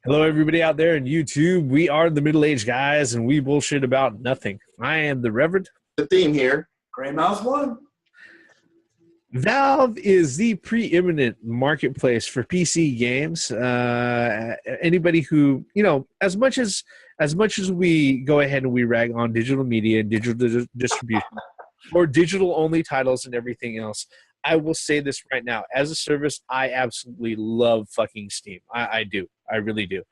Hello, everybody out there in YouTube. We are the middle-aged guys, and we bullshit about nothing. I am the Reverend. The theme here. Gray Mouse 1. Valve is the preeminent marketplace for PC games. Anybody who, as much as we go ahead and we rag on digital media and digital distribution or digital-only titles and everything else, I will say this right now. As a service, I absolutely love fucking Steam. I do. I really do.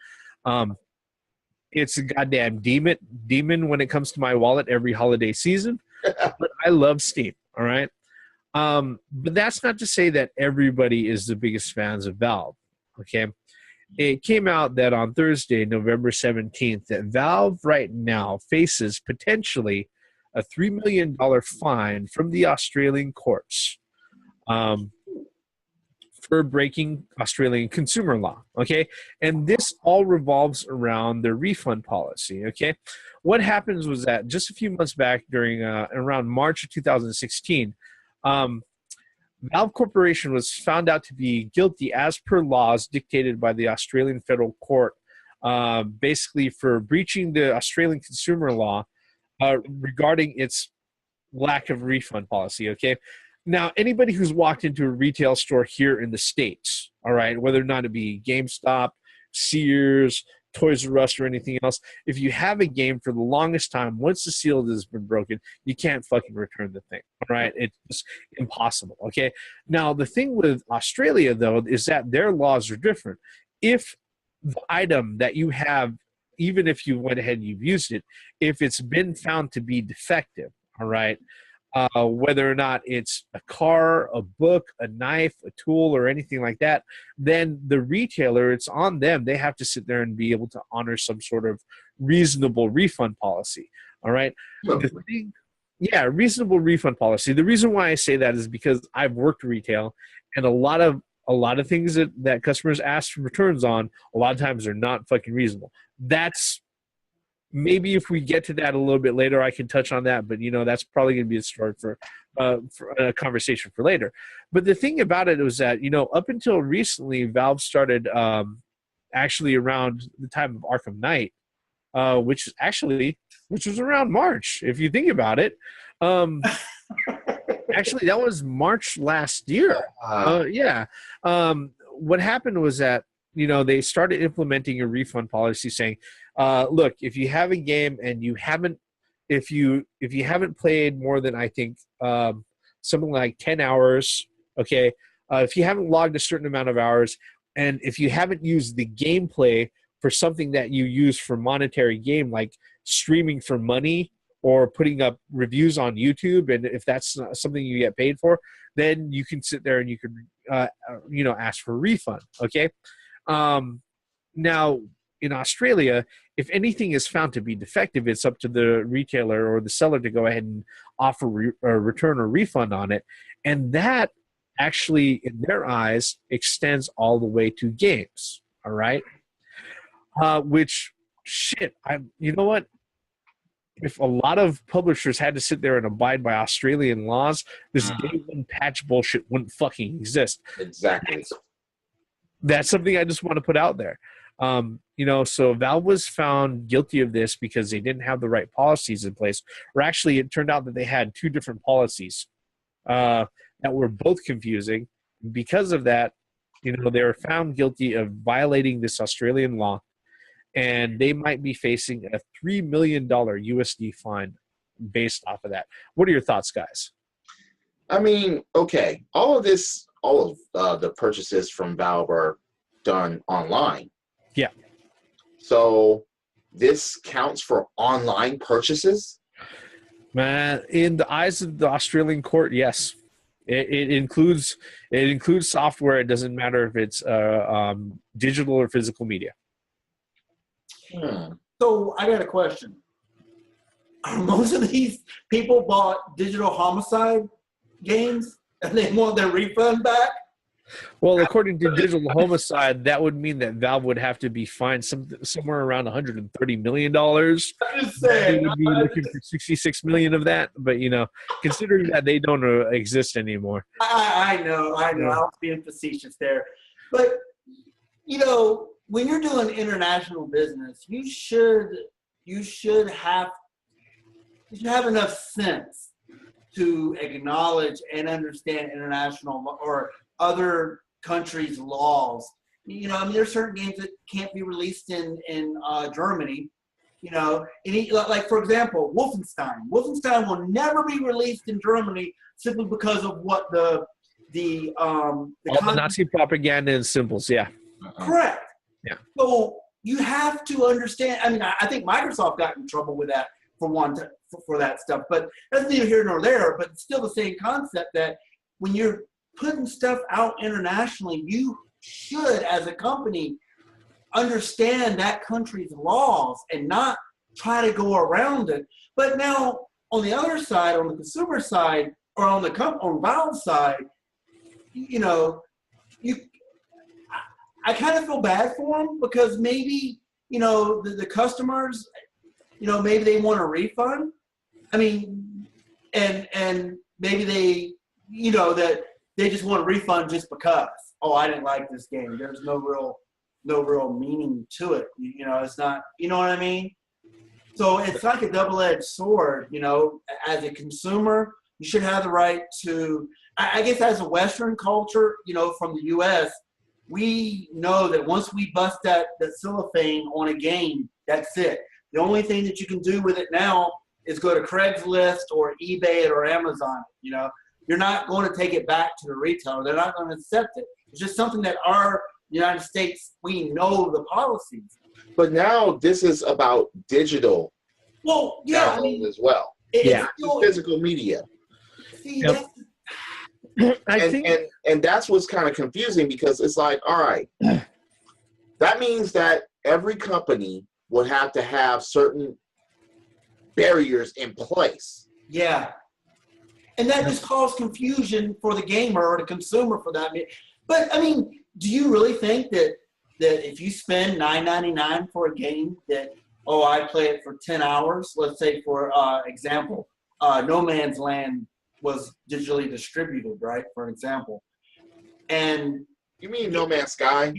It's a goddamn demon when it comes to my wallet every holiday season. But I love Steam, all right? But that's not to say that everybody is the biggest fans of Valve, okay? It came out that on Thursday, November 17th, that Valve right now faces potentially a $3 million fine from the Australian courts for breaking Australian consumer law, okay? And this all revolves around their refund policy, okay? What happens was that just a few months back during around March of 2016, Valve Corporation was found out to be guilty as per laws dictated by the Australian federal court, basically for breaching the Australian consumer law regarding its lack of refund policy, okay? Now, anybody who's walked into a retail store here in the States, all right, whether or not it be GameStop, Sears, Toys R Us, or anything else, if you have a game for the longest time, once the seal has been broken, you can't fucking return the thing, all right? It's just impossible, okay? Now, the thing with Australia, though, is that their laws are different. If the item that you have, even if you went ahead and you've used it, if it's been found to be defective, all right, whether or not it's a car, a book, a knife, a tool, or anything like that, then the retailer, it's on them. They have to sit there and be able to honor some sort of reasonable refund policy. All right? Reasonable refund policy. The reason why I say that is because I've worked retail, and a lot of things that customers ask for returns on, a lot of times are not fucking reasonable. That's maybe if we get to that a little bit later, I can touch on that. But, that's probably going to be a story for a conversation for later. But the thing about it was that, up until recently, Valve started actually around the time of Arkham Knight, which was around March, if you think about it. Actually, that was March last year. What happened was that, they started implementing a refund policy saying, look, if you have a game and you haven't, if you haven't played more than, I think, something like 10 hours, okay, if you haven't logged a certain amount of hours, and if you haven't used the gameplay for something that you use for monetary gain, like streaming for money or putting up reviews on YouTube, and if that's not something you get paid for, then you can sit there and you can, ask for a refund, okay? Now, in Australia, if anything is found to be defective, it's up to the retailer or the seller to go ahead and offer a return or refund on it. And that actually, in their eyes, extends all the way to games, all right? You know what? If a lot of publishers had to sit there and abide by Australian laws, this day one patch bullshit wouldn't fucking exist. Exactly. That's something I just want to put out there. So Valve was found guilty of this because they didn't have the right policies in place. Or actually, it turned out that they had two different policies that were both confusing. Because of that, they were found guilty of violating this Australian law, and they might be facing a $3 million USD fine based off of that. What are your thoughts, guys? I mean, okay, all of the purchases from Valve are done online. Yeah. So this counts for online purchases? Man, in the eyes of the Australian court, yes. It includes software. It doesn't matter if it's digital or physical media. So I got a question. Most of these people bought digital homicide games and they want their refund back? Well, according to Digital Homicide, that would mean that Valve would have to be fined somewhere around $130 million. I'm just saying. They would be looking for $66 million of that. But, considering that they don't exist anymore. I know. I was being facetious there. But, when you're doing international business, you should have enough sense to acknowledge and understand international or other countries' laws. You know, I mean, there's certain games that can't be released in Germany. You know, like for example, Wolfenstein. Wolfenstein will never be released in Germany simply because of what the Nazi propaganda and symbols. Yeah. Correct. Yeah. So you have to understand. I mean, I think Microsoft got in trouble with that for that stuff, but that's neither here nor there. But it's still the same concept that when you're putting stuff out internationally, you should, as a company, understand that country's laws and not try to go around it. But now, on the other side, on the consumer side, or on Valve's side, you know, I kind of feel bad for them because maybe, you know, the customers, you know, maybe they want a refund. I mean, and maybe they, you know, that they just want a refund just because, oh, I didn't like this game. There's no real meaning to it. You know, it's not, you know what I mean? So it's like a double-edged sword, you know. As a consumer, you should have the right to, I guess as a Western culture, you know, from the U.S., we know that once we bust that cellophane on a game, that's it. The only thing that you can do with it now is go to Craigslist or eBay or Amazon. You know, you're not going to take it back to the retailer. They're not going to accept it. It's just something that our United States, we know the policies. But now this is about digital. Well, yeah, I mean, as well. Yeah, still, physical media. See, yep. And that's what's kind of confusing because it's like, all right, that means that every company would have to have certain barriers in place. Yeah. And that just caused confusion for the gamer or the consumer for that. But, I mean, do you really think that if you spend $9.99 for a game that, oh, I play it for 10 hours, let's say for example, No Man's Land was digitally distributed, right, for example. And you mean No Man's Sky?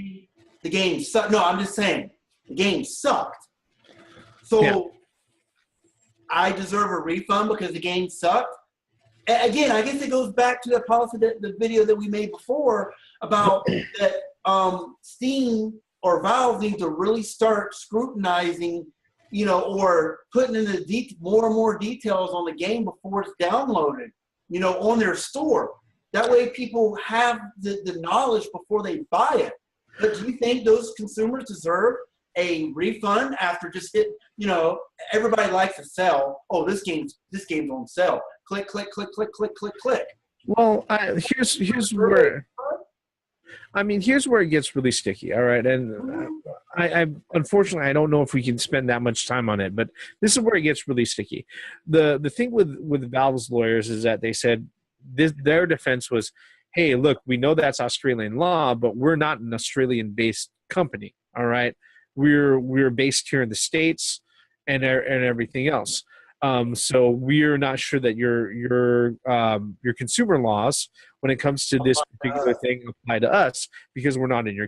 The game sucked. No, I'm just saying the game sucked. So I deserve a refund because the game sucked. Again, I guess it goes back to the policy that the video that we made before about that Steam or Valve need to really start scrutinizing, you know, or putting in the more and more details on the game before it's downloaded, you know, on their store. That way people have the knowledge before they buy it. But do you think those consumers deserve a refund after just you know, everybody likes to sell. Oh, this game's on sale. Click, click, click, click, click, click, click. Well, here's where, I mean, here's where it gets really sticky. All right, and I unfortunately I don't know if we can spend that much time on it, but this is where it gets really sticky. The thing with Valve's lawyers is that they said their defense was, hey, look, we know that's Australian law, but we're not an Australian-based company. All right, we're based here in the States and everything else. So we're not sure that your consumer laws, when it comes to this particular thing, apply to us because we're not in your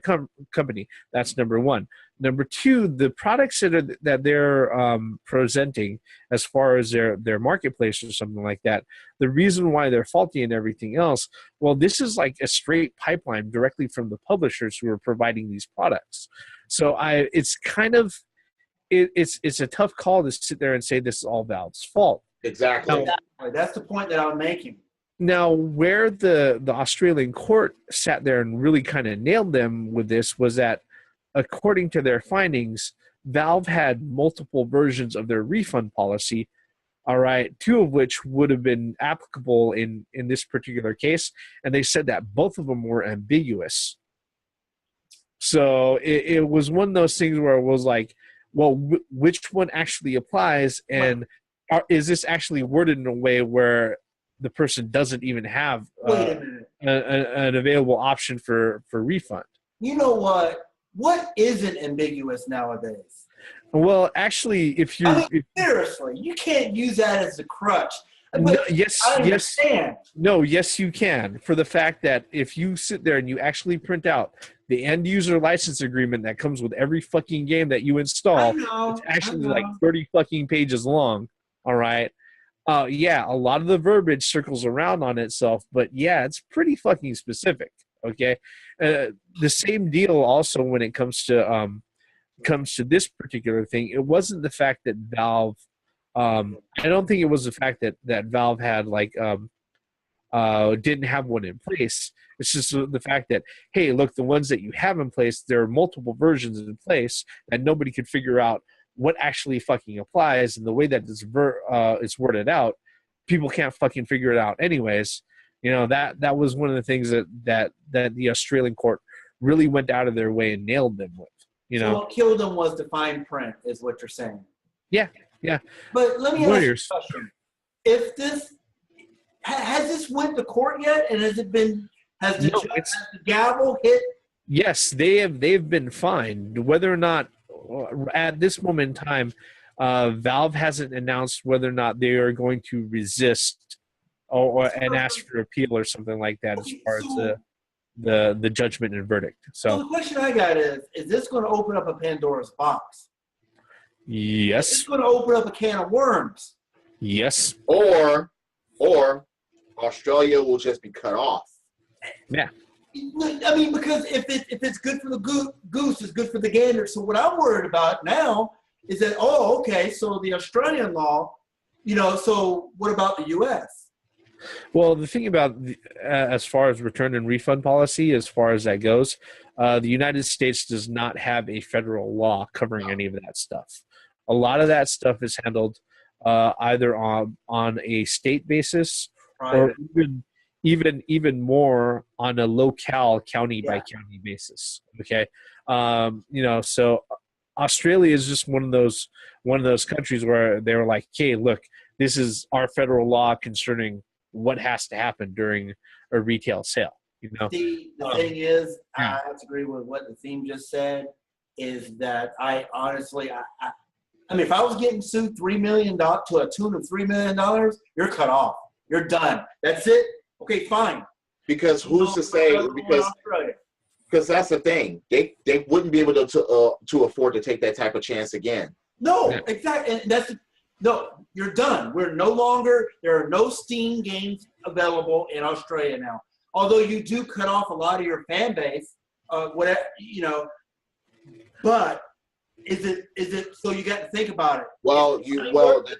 company. That's number one. Number two, the products that they're presenting as far as their marketplace or something like that, the reason why they're faulty and everything else, well, this is like a straight pipeline directly from the publishers who are providing these products. So it's kind of, it's a tough call to sit there and say this is all Valve's fault. Exactly. Now, that's the point that I'm making. Now, where the Australian court sat there and really kind of nailed them with this was that, according to their findings, Valve had multiple versions of their refund policy, all right, two of which would have been applicable in this particular case, and they said that both of them were ambiguous. So it was one of those things where it was like, well, which one actually applies, and is this actually worded in a way where the person doesn't even have an available option for refund? You know what? What isn't ambiguous nowadays? Well, actually, if you seriously, you can't use that as a crutch. No, yes, I understand. No, yes, you can. For the fact that if you sit there and you actually print out the end user license agreement that comes with every fucking game that you I install. know. It's actually I like know. 30 fucking pages long. All right. Yeah, a lot of the verbiage circles around on itself, but yeah, it's pretty fucking specific. Okay. The same deal also when it comes to this particular thing. It wasn't the fact that Valve. I don't think it was the fact that Valve had didn't have one in place. It's just the fact that, hey, look, the ones that you have in place, there are multiple versions in place that nobody could figure out what actually fucking applies, and the way that it's worded out, people can't fucking figure it out anyways. That was one of the things that the Australian court really went out of their way and nailed them with. So what killed them was the fine print, is what you're saying. Yeah. But let me ask you a Lawyers. question. If this has this went to court yet, and has the gavel hit? Yes, they've been fined. Whether or not at this moment in time, Valve hasn't announced whether or not they are going to resist and ask for appeal or something like that as far as the judgment and verdict. So the question I got is this going to open up a Pandora's box? Yes. Is this going to open up a can of worms? Yes. Or Australia will just be cut off. Yeah. I mean, because if it's good for the goose, it's good for the gander. So what I'm worried about now is that, okay, so the Australian law, so what about the U.S.? Well, the thing about as far as return and refund policy, as far as that goes, the United States does not have a federal law covering any of that stuff. A lot of that stuff is handled either on a state basis or even more on a locale, county by county basis. Okay, so Australia is just one of those countries where they were like, "Okay, look, this is our federal law concerning what has to happen during a retail sale." The thing is, I have to agree with what the theme just said. Is that I honestly, I mean, if I was getting sued $3 million to a tune of $3 million, you're cut off. You're done. That's it. Okay, fine. Because who's to say? Because that's the thing. They wouldn't be able to afford to take that type of chance again. No, exactly. And you're done. There are no Steam games available in Australia now. Although you do cut off a lot of your fan base, whatever, but is it so you got to think about it.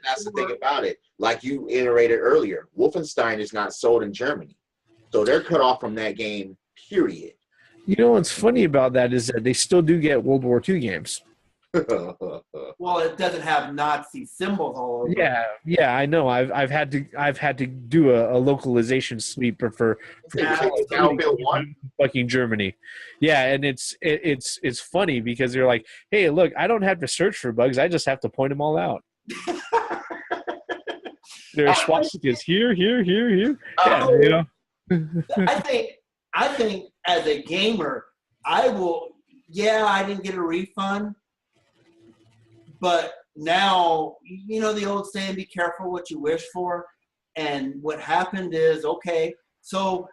That's the thing about it. Like you iterated earlier, Wolfenstein is not sold in Germany. So they're cut off from that game, period. What's funny about that is that they still do get World War II games. Well, it doesn't have Nazi symbols all over. Yeah, I know. I've had to do a localization sweep for fucking Germany. Yeah, and it's funny because they're like, hey, look, I don't have to search for bugs. I just have to point them all out. There are swastikas here. Yeah, I think as a gamer, I will. Yeah, I didn't get a refund. But now, the old saying, be careful what you wish for. And what happened is, okay, so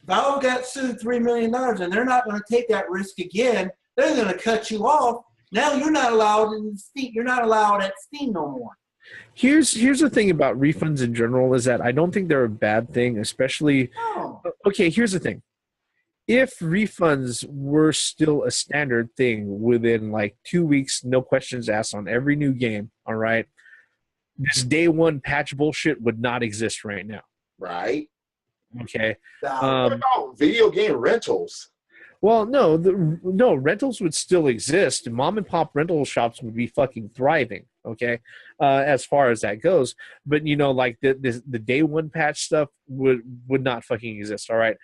Valve got sued $3 million, and they're not going to take that risk again. They're going to cut you off. Now you're not allowed in Steam. You're not allowed at Steam no more. Here's the thing about refunds in general is that I don't think they're a bad thing, especially. No. Okay, here's the thing. If refunds were still a standard thing within like 2 weeks, no questions asked on every new game, all right, this day one patch bullshit would not exist right now. Right. Okay. What about video game rentals? Well, no, rentals would still exist. Mom and pop rental shops would be fucking thriving. Okay, as far as that goes. But like the day one patch stuff would not fucking exist. All right.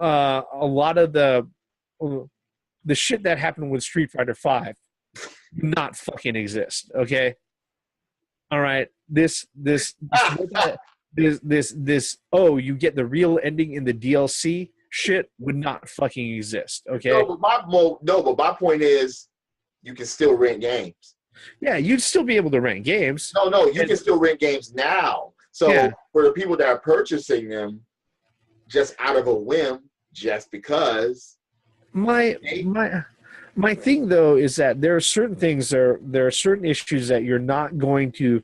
A lot of the shit that happened with Street Fighter V not fucking exist. Okay. All right. This you get the real ending in the DLC shit would not fucking exist. Okay. But my point is, you can still rent games. Yeah, you'd still be able to rent games. No, you can still rent games now. So for the people that are purchasing them just out of a whim, just because. my Okay? my thing though is that there are certain things there are certain issues that you're not going to,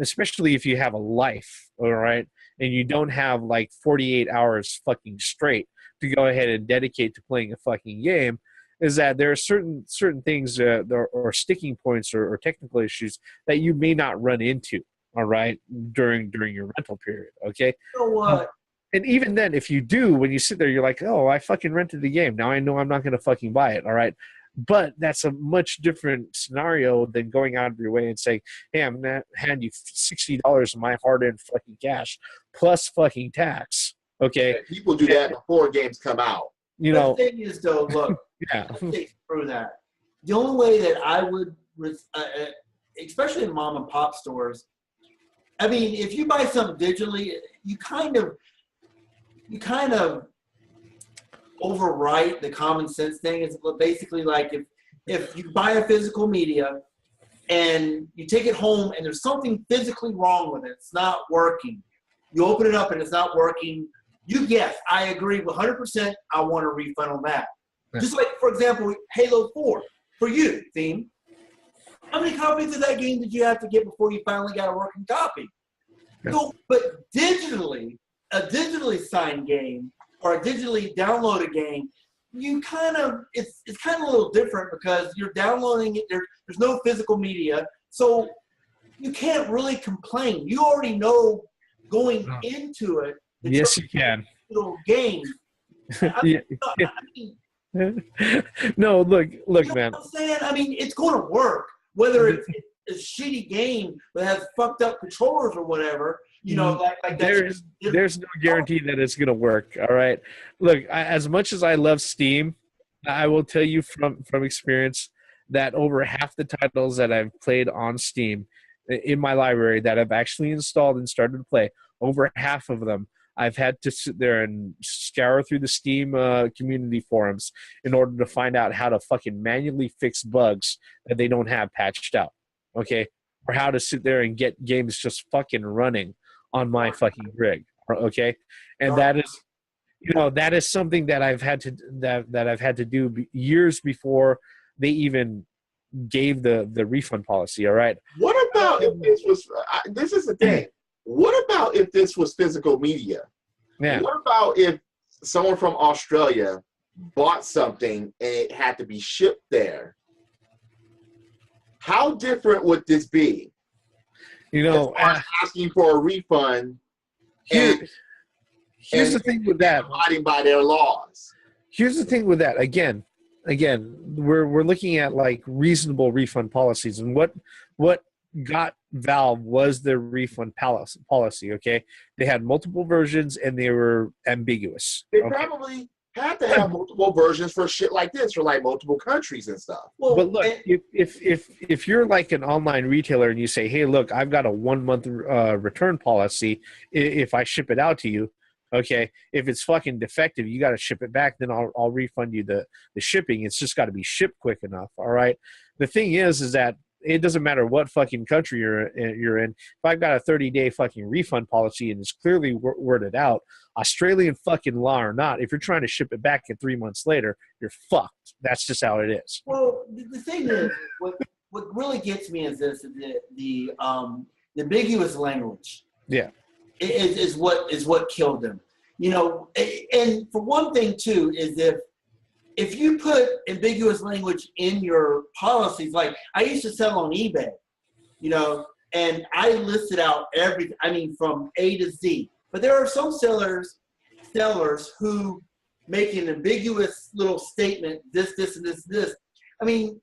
especially if you have a life, all right, and you don't have like 48 hours fucking straight to go ahead and dedicate to playing a fucking game, is that there are certain things or sticking points or technical issues that you may not run into, all right, during your rental period, okay. You know what? And even then, if you do, when you sit there, you're like, oh, I fucking rented the game. Now I know I'm not going to fucking buy it. All right. But that's a much different scenario than going out of your way and saying, hey, I'm going to hand you $60 of my hard earned fucking cash plus fucking tax. Okay. People do that before games come out. You know, the thing is, though, look, yeah. let's think through that. The only way that I would, especially in mom and pop stores, I mean, if you buy something digitally, you kind of overwrite the common sense thing. It's basically like if you buy a physical media and you take it home and there's something physically wrong with it, it's not working. You open it up and it's not working. Yes, I agree 100%. I want a refund on that. Yeah. Just like, for example, Halo 4 for you, Theme. How many copies of that game did you have to get before you finally got a working copy? Yeah. So, but digitally, a digitally signed game or a digitally downloaded game, you kind of it's kind of a little different because you're downloading it. There's no physical media, so you can't really complain. You already know going into it. Yes, you can. Little game. No, look, You know man. what I'm saying? I mean, it's going to work. Whether it's a shitty game that has fucked up controllers or whatever, you know, like that. There's no guarantee that it's going to work. All right. Look, as much as I love Steam, I will tell you from experience that over half the titles that I've played on Steam in my library that I've actually installed and started to play, over half of them, I've had to sit there and scour through the Steam community forums in order to find out how to fucking manually fix bugs that they don't have patched out. Okay. Or how to sit there and get games just fucking running on my fucking rig. Okay. And that is, you know, that is something that I've had to, that I've had to do years before they even gave the refund policy. All right. What about if this was, this is the thing. What about if this was physical media? Yeah. What about if someone from Australia bought something and it had to be shipped there? How different would this be? You know, asking for a refund. Here's the thing with that. Abiding by their laws. Here's the thing with that. Again, we're looking at like reasonable refund policies, and what got Valve was their refund policy. Okay, they had multiple versions and they were ambiguous. They probably had to have multiple versions for shit like this, for like multiple countries and stuff. Well, but look, if you're like an online retailer and you say, hey, look, I've got a 1 month return policy if I ship it out to you. Okay, if it's fucking defective, you got to ship it back. Then I'll refund you the shipping. It's just got to be shipped quick enough. All right. The thing is that it doesn't matter what fucking country you're in. If I've got a 30-day fucking refund policy and it's clearly worded out, Australian fucking law or not, if you're trying to ship it back in 3 months later, you're fucked. That's just how it is. Well, the thing is, what really gets me is this: the ambiguous language. Yeah. Is what killed them. You know, and for one thing too is if you put ambiguous language in your policies, like I used to sell on eBay, you know, and I listed out everything. I mean, from A to Z. But there are some sellers who make an ambiguous little statement, this, and this. I mean,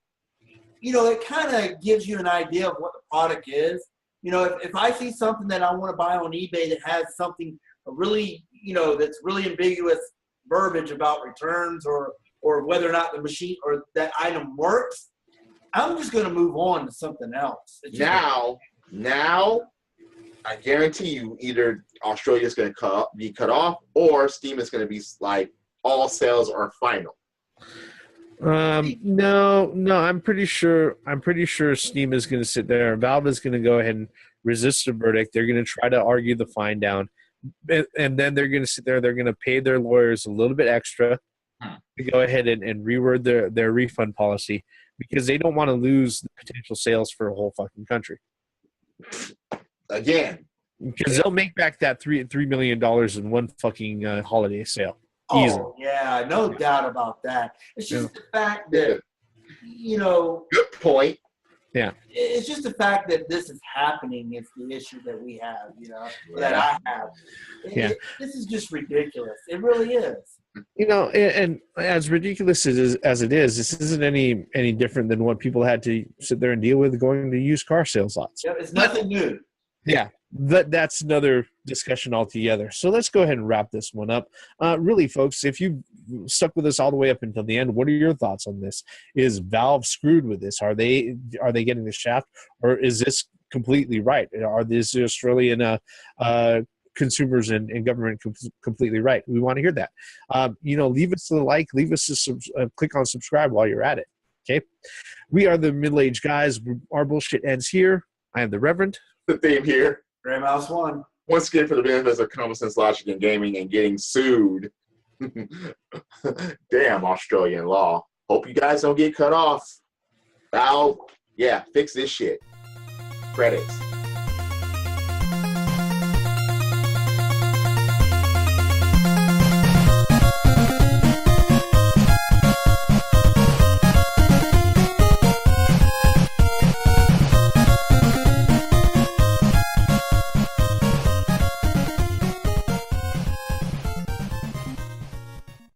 you know, it kind of gives you an idea of what the product is. You know, if I see something that I want to buy on eBay that has something really, you know, that's really ambiguous verbiage about returns or whether or not the machine or that item works, I'm just going to move on to something else. Now, I guarantee you either Australia's going to be cut off or Steam is going to be like all sales are final. No, I'm pretty sure Steam is going to sit there. Valve is going to go ahead and resist the verdict. They're going to try to argue the fine down, and then they're going to sit there. They're going to pay their lawyers a little bit extra, to go ahead and reword their refund policy because they don't want to lose the potential sales for a whole fucking country. Again, because they'll make back that $3 million in one fucking holiday sale. Easily. Oh, yeah, no doubt about that. It's just the fact that, you know. Good point. Yeah. It's just the fact that this is happening is the issue that we have, you know, that I have. This is just ridiculous. It really is. You know, and as ridiculous as it is, this isn't any different than what people had to sit there and deal with going to used car sales lots. Yeah, it's nothing new. Yeah, that's another discussion altogether. So let's go ahead and wrap this one up. Really, folks, if you stuck with us all the way up until the end, what are your thoughts on this? Is Valve screwed with this? Are they getting the shaft, or is this completely right? Are these Australian consumers and government completely right? We want to hear that. You know, leave us a like, leave us a click on subscribe while you're at it. Okay, we are the middle-aged guys. Our bullshit ends here. I am the Reverend. The theme here. Graham House 1. Once again, for the benefits of common sense, logic, and gaming, and getting sued. Damn Australian law. Hope you guys don't get cut off. Fix this shit. Credits.